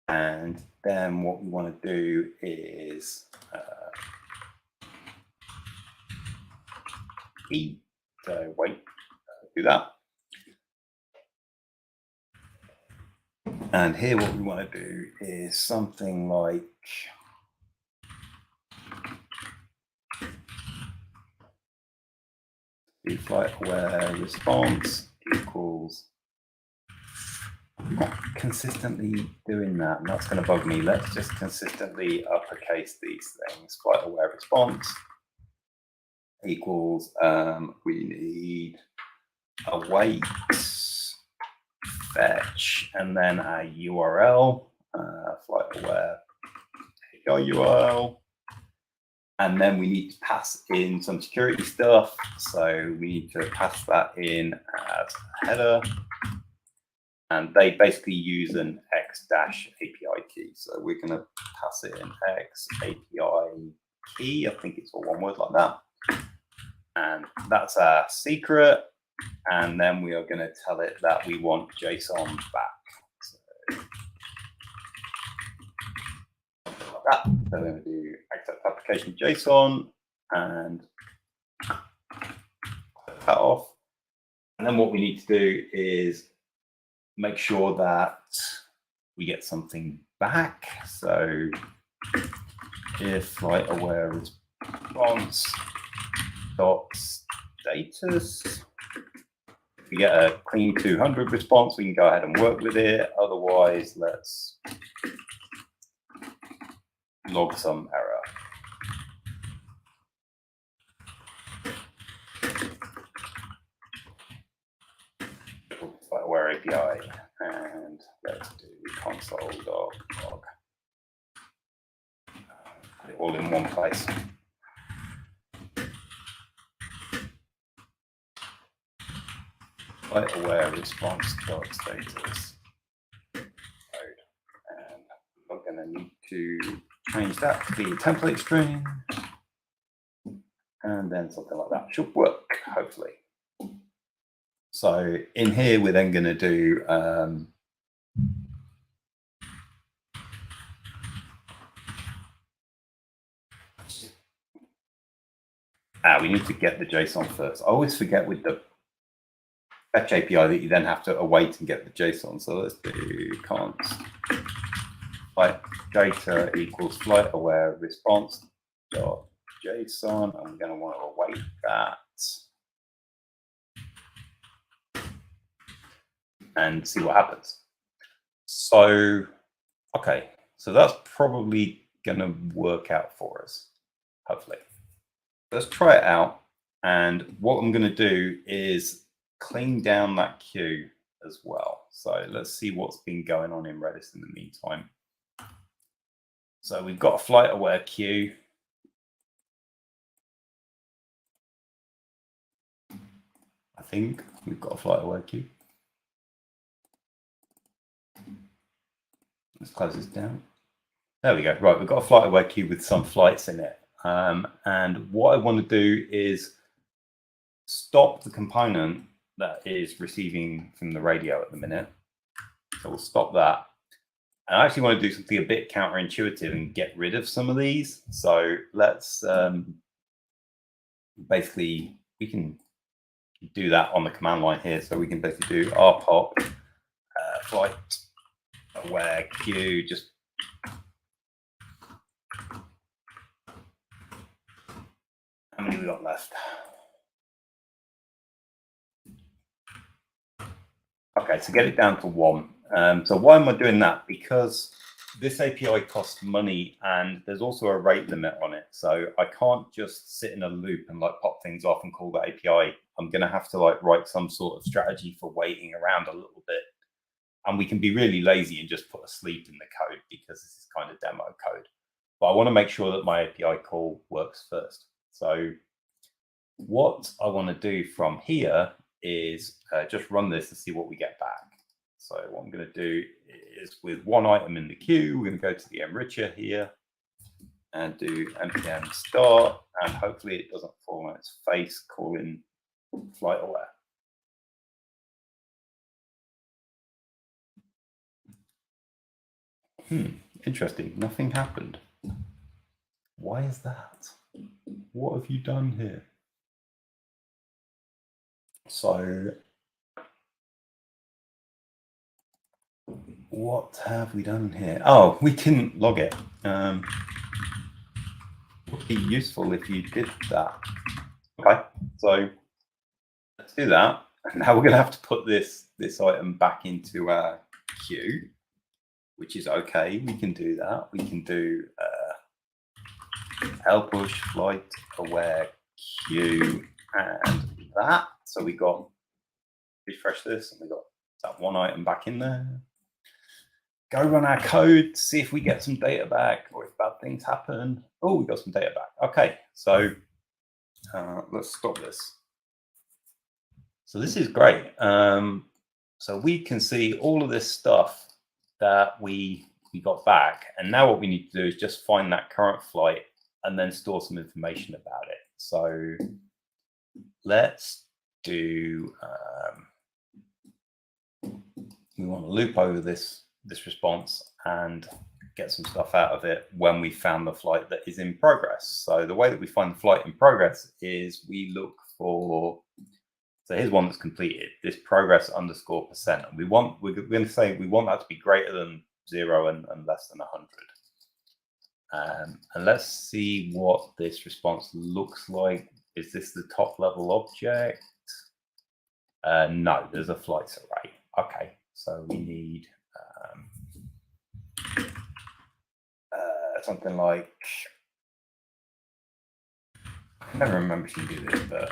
And then what we want to do is so wait, do that. And here what we want to do is something like the FlightAware response equals, I'm not consistently doing that, and that's going to bug me. Let's just consistently uppercase these things. FlightAware response equals, we need await fetch and then a URL, FlightAware API URL. And then we need to pass in some security stuff. So we need to pass that in as a header. And they basically use an X-API key. So we're going to pass it in X-API key. I think it's all one word like that. And that's our secret. And then we are going to tell it that we want JSON back. So, like that. So we're going to do accept application JSON and put that off. And then what we need to do is make sure that we get something back. So if FlightAware response dot status, if we get a clean 200 response, we can go ahead and work with it. Otherwise, let's log some error. FlightAware API, and let's do console.log. Put it all in one place. FlightAware response.status. And I'm going to need to change that to be a template string. And then something like that should work, hopefully. So in here, we're then going to do we need to get the JSON first. I always forget with the fetch API that you then have to await and get the JSON. So let's do const flight data equals FlightAware response dot JSON. I'm going to want to await that and see what happens. So, okay, so that's probably going to work out for us, hopefully. Let's try it out. And what I'm going to do is clean down that queue as well. So let's see what's been going on in Redis in the meantime. So we've got a FlightAware queue. I think we've got a FlightAware queue. Let's close this down. There we go. Right, we've got a FlightAware queue with some flights in it. And what I want to do is stop the component that is receiving from the radio at the minute. So we'll stop that. And I actually want to do something a bit counterintuitive and get rid of some of these. So let's basically, we can do that on the command line here. So we can basically do rpop FlightAware queue, just how many we got left? Okay, so get it down to 1. So why am I doing that? Because this API costs money and there's also a rate limit on it. So I can't just sit in a loop and like pop things off and call that API. I'm going to have to like write some sort of strategy for waiting around a little bit. And we can be really lazy and just put a sleep in the code because this is kind of demo code. but I want to make sure that my API call works first. So what I want to do from here is just run this and see what we get back. So what I'm going to do is, with one item in the queue, we're going to go to the enricher here and do npm start, and hopefully it doesn't fall on its face calling FlightAware. Interesting. Nothing happened. Why is that? What have you done here? So what have we done here? Oh, we didn't log it. Would be useful if you did that. Okay, so let's do that. Now we're going to have to put this item back into our queue, which is okay. We can do that. We can do push FlightAware queue and that. So we got refresh this, and we got that one item back in there. Go run our code, see if we get some data back, or if bad things happen. Oh, we got some data back. Okay, so let's stop this. So this is great. So we can see all of this stuff that we got back, and now what we need to do is just find that current flight and then store some information about it. So let's do. We want to loop over this response and get some stuff out of it when we found the flight that is in progress. So the way that we find the flight in progress is we look for, so here's one that's completed, this progress _%. And we're going to say we want that to be greater than 0 and less than 100. And let's see what this response looks like. Is this the top level object? No, there's a flights array. Okay, so we need something like, I never remember if you do this, but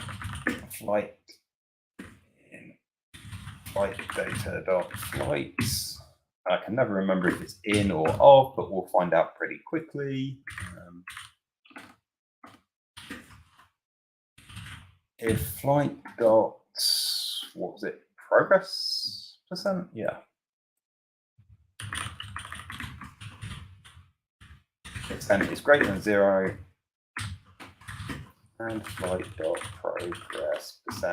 flight data.flights. I can never remember if it's in or of, but we'll find out pretty quickly. If flight dot, what was it, progress %? Yeah. Percent is greater than 0, and flight dot progress %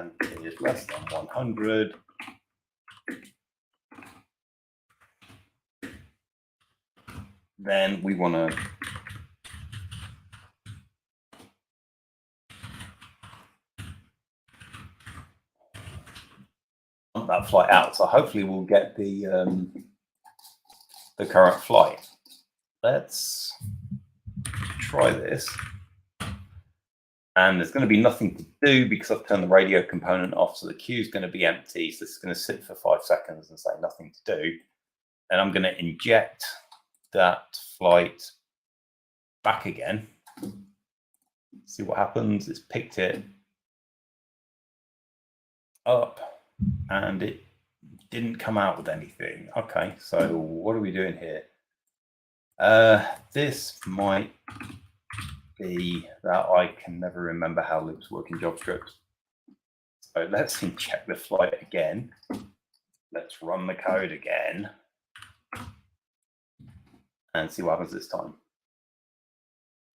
is less than 100. Then we want to pump that flight out. So hopefully we'll get the current flight. Let's try this. And there's going to be nothing to do because I've turned the radio component off, so the queue is going to be empty. So this is going to sit for 5 seconds and say nothing to do. And I'm going to inject that flight back again. See what happens. It's picked it up and it didn't come out with anything. Okay, so what are we doing here? This might be that I can never remember how loops work in JavaScript. So let's inject the flight again. Let's run the code again and see what happens this time.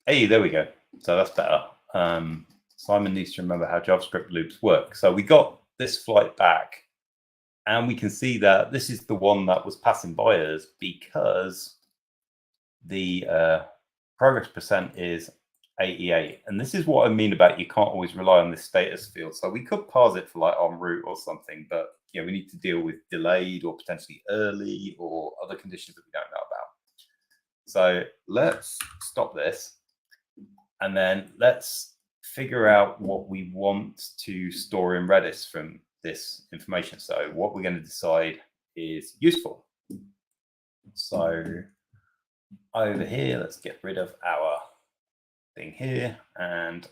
Hey, there we go. So that's better. Simon needs to remember how JavaScript loops work. So we got this flight back, and we can see that this is the one that was passing by us because the progress % is 88. And this is what I mean about you can't always rely on this status field. So we could parse it for like en route or something, but we need to deal with delayed or potentially early or other conditions that we don't know about. So let's stop this, and then let's figure out what we want to store in Redis from this information. So what we're going to decide is useful. So over here, let's get rid of our thing here and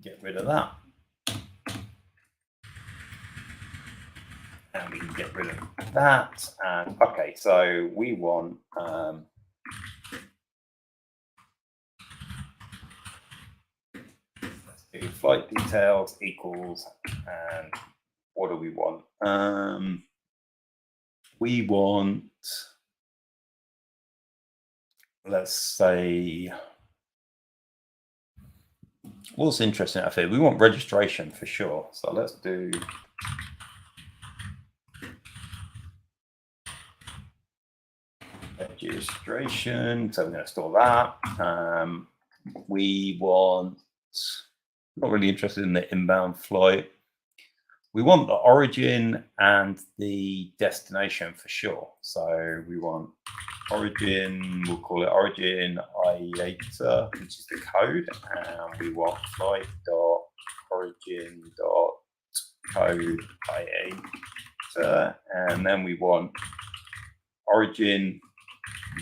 get rid of that. And we can get rid of that. And okay, so we want do flight details equals, and what do we want? We want, let's say, what's interesting out here? We want registration for sure. So let's do registration. So we're going to store that. We want, not really interested in the inbound flight. We want the origin and the destination for sure. So we want origin, we'll call it origin IATA, which is the code, and we want flight.origin.code IATA, and then we want origin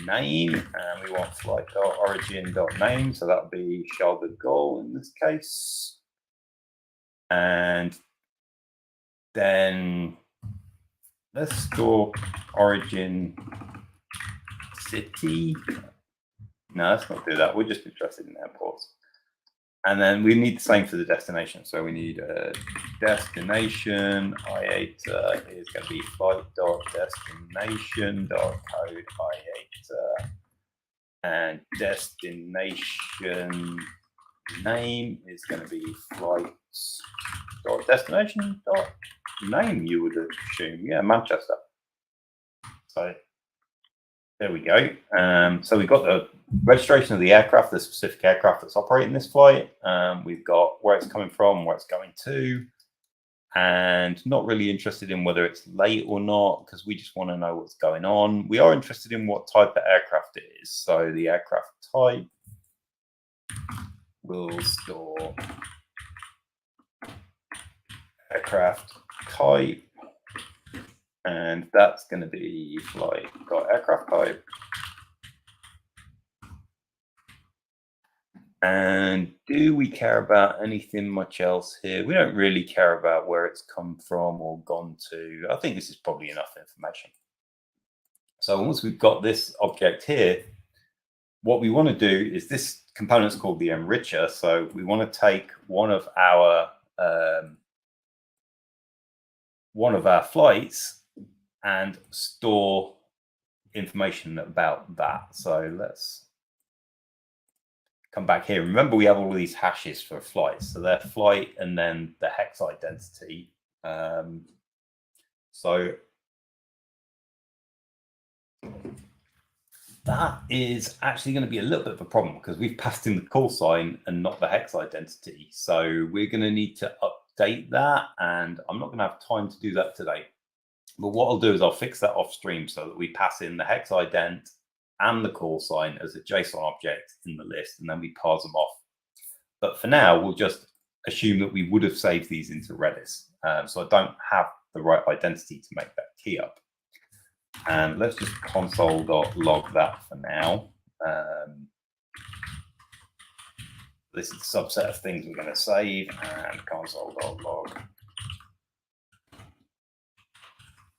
name, and we want flight.origin.name, so that'll be Charles de Gaulle in this case. And then let's store origin city. No, let's not do that. We're just interested in airports. And then we need the same for the destination. So we need a destination. IATA is going to be flight.destination.code IATA. And destination name is going to be flights.destination.name, you would assume. Yeah, Manchester. So there we go. So we've got the registration of the aircraft, the specific aircraft that's operating this flight. We've got where it's coming from, where it's going to, and not really interested in whether it's late or not, because we just want to know what's going on. We are interested in what type of aircraft it is. So the aircraft type will store aircraft type, and that's going to be flight.aircraft type. And do we care about anything much else here? We don't really care about where it's come from or gone to. I think this is probably enough information. So once we've got this object here, what we want to do is, this component is called the enricher. So we want to take one of our flights and store information about that. So let's come back here. Remember, we have all of these hashes for flights. So they're flight and then the hex identity. So that is actually going to be a little bit of a problem because we've passed in the call sign and not the hex identity. So we're going to need to update that, and I'm not going to have time to do that today. But what I'll do is I'll fix that off stream so that we pass in the hex ident and the call sign as a JSON object in the list, and then we parse them off. But for now, we'll just assume that we would have saved these into Redis. So I don't have the right identity to make that key up. And let's just console.log that for now. This is the subset of things we're going to save, and console.log.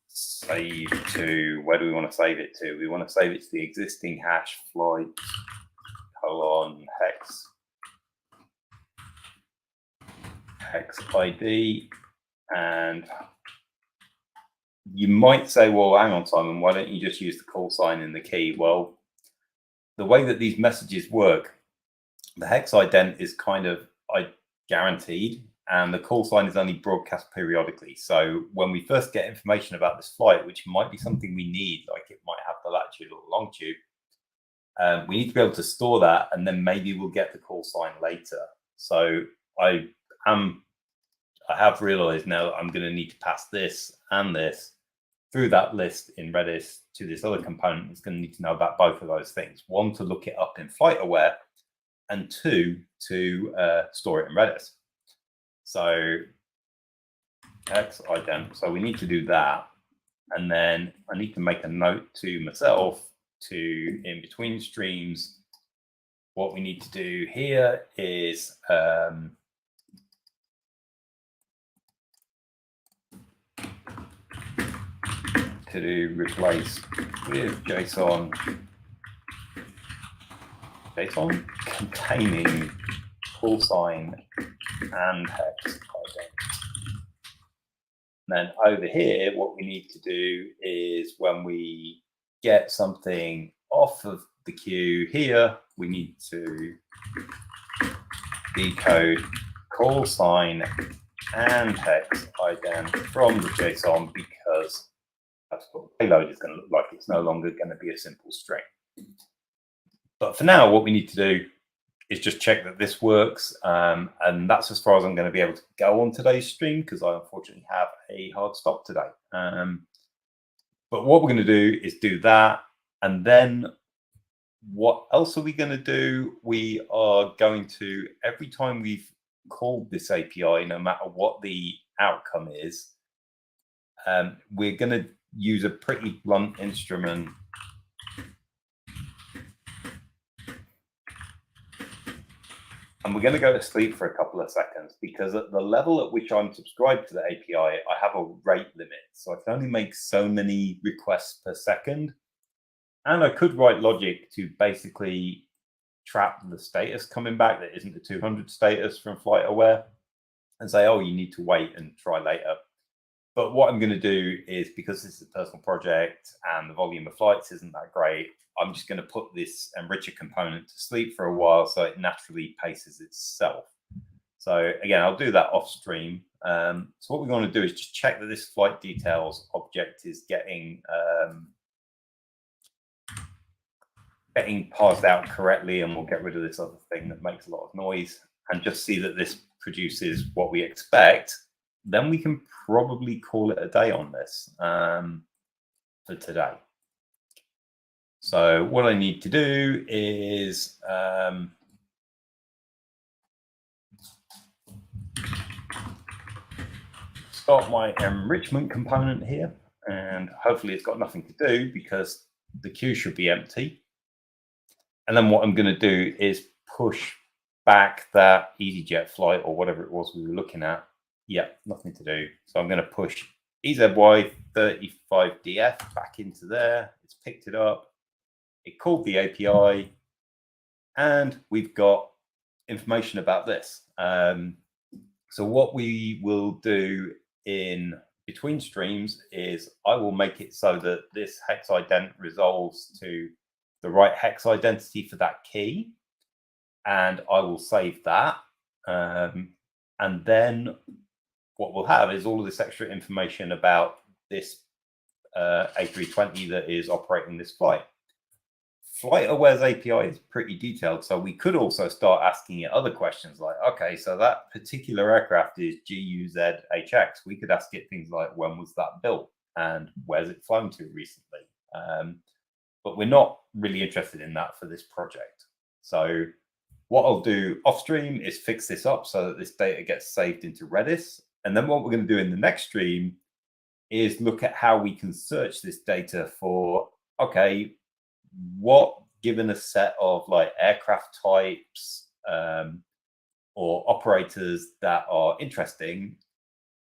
Save to, where do we want to save it to? We want to save it to the existing hash flight hex ID. And you might say, well, hang on, Simon, why don't you just use the call sign in the key? Well, the way that these messages work, the hex ident is kind of guaranteed, and the call sign is only broadcast periodically. So when we first get information about this flight, which might be something we need, like it might have the latitude or longitude, we need to be able to store that, and then maybe we'll get the call sign later. So I have realized now that I'm going to need to pass this and this through that list in Redis to this other component. It's going to need to know about both of those things. One, to look it up in FlightAware, and two, to store it in Redis. So hex ident. So we need to do that. And then I need to make a note to myself to, in between streams, what we need to do here is to do replace with JSON containing call sign and hex ident. And then over here, what we need to do is when we get something off of the queue here, we need to decode call sign and hex ident from the JSON, because that's what the payload is going to look like. It's no longer going to be a simple string. But for now, what we need to do is just check that this works. And that's as far as I'm going to be able to go on today's stream, because I unfortunately have a hard stop today. But what we're going to do is do that. And then what else are we going to do? We are going to, every time we've called this API, no matter what the outcome is, we're going to use a pretty blunt instrument and we're going to go to sleep for a couple of seconds, because at the level at which I'm subscribed to the API, I have a rate limit. So I can only make so many requests per second. And I could write logic to basically trap the status coming back that isn't the 200 status from FlightAware and say, oh, you need to wait and try later. But what I'm going to do is, because this is a personal project and the volume of flights isn't that great, I'm just going to put this enricher component to sleep for a while so it naturally paces itself. So again, I'll do that off stream. So what we're going to do is just check that this flight details object is getting parsed out correctly, and we'll get rid of this other thing that makes a lot of noise and just see that this produces what we expect. Then we can probably call it a day on this for today. So what I need to do is start my enrichment component here, and hopefully it's got nothing to do because the queue should be empty. And then what I'm going to do is push back that EasyJet flight or whatever it was we were looking at. Yeah, nothing to do. So I'm going to push EZY35DF back into there. It's picked it up. It called the API, and we've got information about this. So what we will do in between streams is I will make it so that this hex ident resolves to the right hex identity for that key, and I will save that. And then what we'll have is all of this extra information about this A320 that is operating this flight. FlightAware's API is pretty detailed, so we could also start asking it other questions like, okay, so that particular aircraft is GUZHX. We could ask it things like, when was that built and where's it flown to recently? But we're not really interested in that for this project. So what I'll do off stream is fix this up so that this data gets saved into Redis. And then what we're going to do in the next stream is look at how we can search this data for, okay, what, given a set of like aircraft types or operators that are interesting,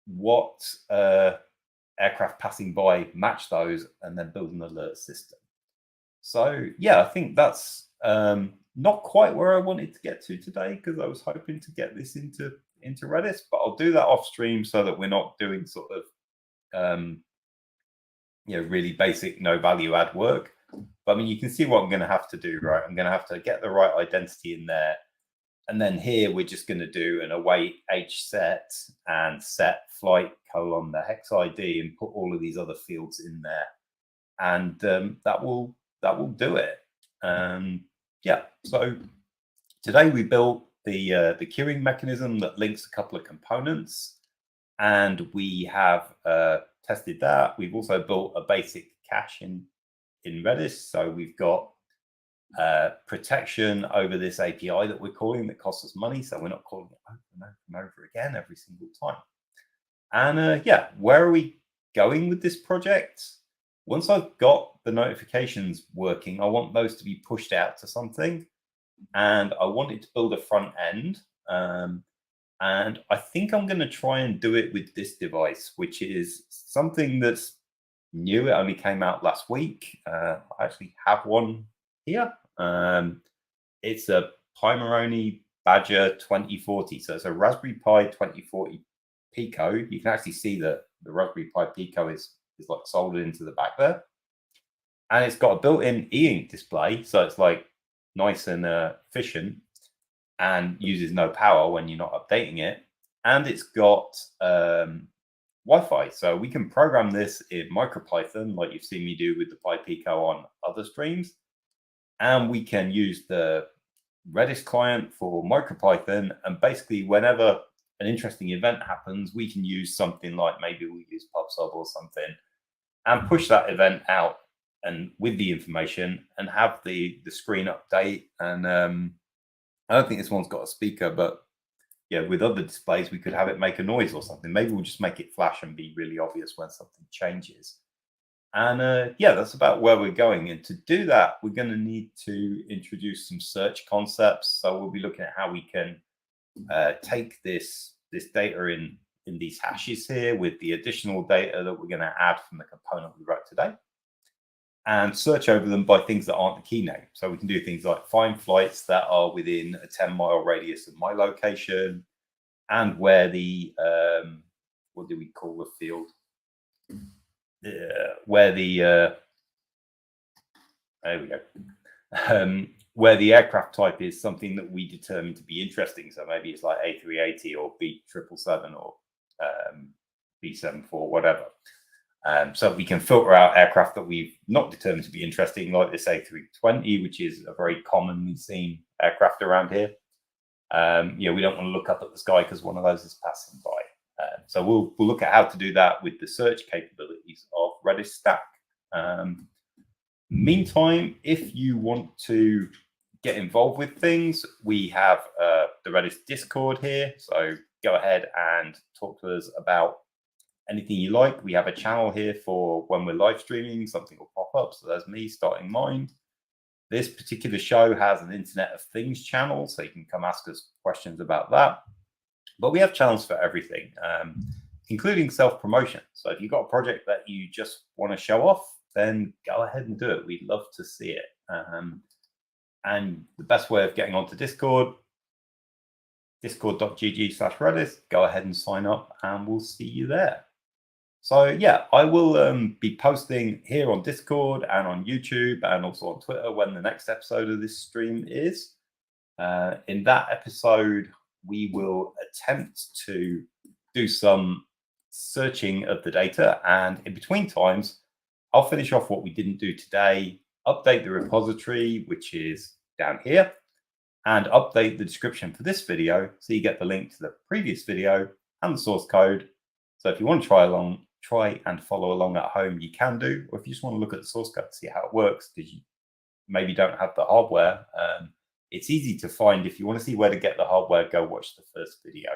what aircraft passing by match those, and then build an alert system. So yeah, I think that's not quite where I wanted to get to today, because I was hoping to get this into Redis, but I'll do that off stream so that we're not doing sort of really basic no value add work. But I mean, you can see what I'm going to have to do, right? I'm going to have to get the right identity in there. And then here, we're just going to do an await h set and set flight colon the hex ID and put all of these other fields in there. And that will do it. Yeah, so today we built the queuing mechanism that links a couple of components, and we have tested that. We've also built a basic cache in Redis. So we've got protection over this API that we're calling that costs us money. So we're not calling it over and over again every single time. And yeah, where are we going with this project? Once I've got the notifications working, I want those to be pushed out to something. And I want it to build a front end. And I think I'm going to try and do it with this device, which is something that's new. It only came out last week. I actually have one here. It's a Pimeroni Badger 2040. So it's a Raspberry Pi 2040 Pico. You can actually see that the Raspberry Pi Pico is like soldered into the back there. And it's got a built-in e-ink display. So it's like nice and efficient and uses no power when you're not updating it. And it's got Wi-Fi. So we can program this in MicroPython, like you've seen me do with the Pi Pico on other streams. And we can use the Redis client for MicroPython. And basically, whenever an interesting event happens, we can use something like, maybe we use PubSub or something, and push that event out and with the information and have the screen update. And I don't think this one's got a speaker, but yeah, with other displays, we could have it make a noise or something. Maybe we'll just make it flash and be really obvious when something changes. And yeah, that's about where we're going. And to do that, we're going to need to introduce some search concepts. So we'll be looking at how we can take this data in these hashes here with the additional data that we're going to add from the component we wrote today, and search over them by things that aren't the key name. So we can do things like find flights that are within a 10-mile radius of my location, and where the what do we call the field? Where the there we go. Where the aircraft type is something that we determine to be interesting. So maybe it's like A380 or B777 or B74, whatever. So we can filter out aircraft that we've not determined to be interesting, like this A320, which is a very commonly seen aircraft around here. Yeah, we don't want to look up at the sky because one of those is passing by. So we'll look at how to do that with the search capabilities of Redis Stack. Meantime, if you want to get involved with things, we have the Redis Discord here. So go ahead and talk to us about anything you like. We have a channel here for when we're live streaming, something will pop up. So there's me starting mine. This particular show has an Internet of Things channel, so you can come ask us questions about that. But we have channels for everything, including self-promotion. So if you've got a project that you just want to show off, then go ahead and do it. We'd love to see it. And the best way of getting onto Discord, discord.gg/Redis, go ahead and sign up and we'll see you there. So yeah, I will be posting here on Discord and on YouTube and also on Twitter when the next episode of this stream is. In that episode, we will attempt to do some searching of the data, and in between times, I'll finish off what we didn't do today, update the repository, which is down here, and update the description for this video so you get the link to the previous video and the source code. So if you want to try and follow along at home, you can do, or if you just want to look at the source code to see how it works because you maybe don't have the hardware, it's easy to find. If you want to see where to get the hardware, go watch the first video.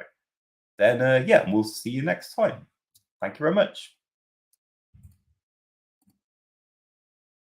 Then yeah, we'll see you next time. Thank you very much.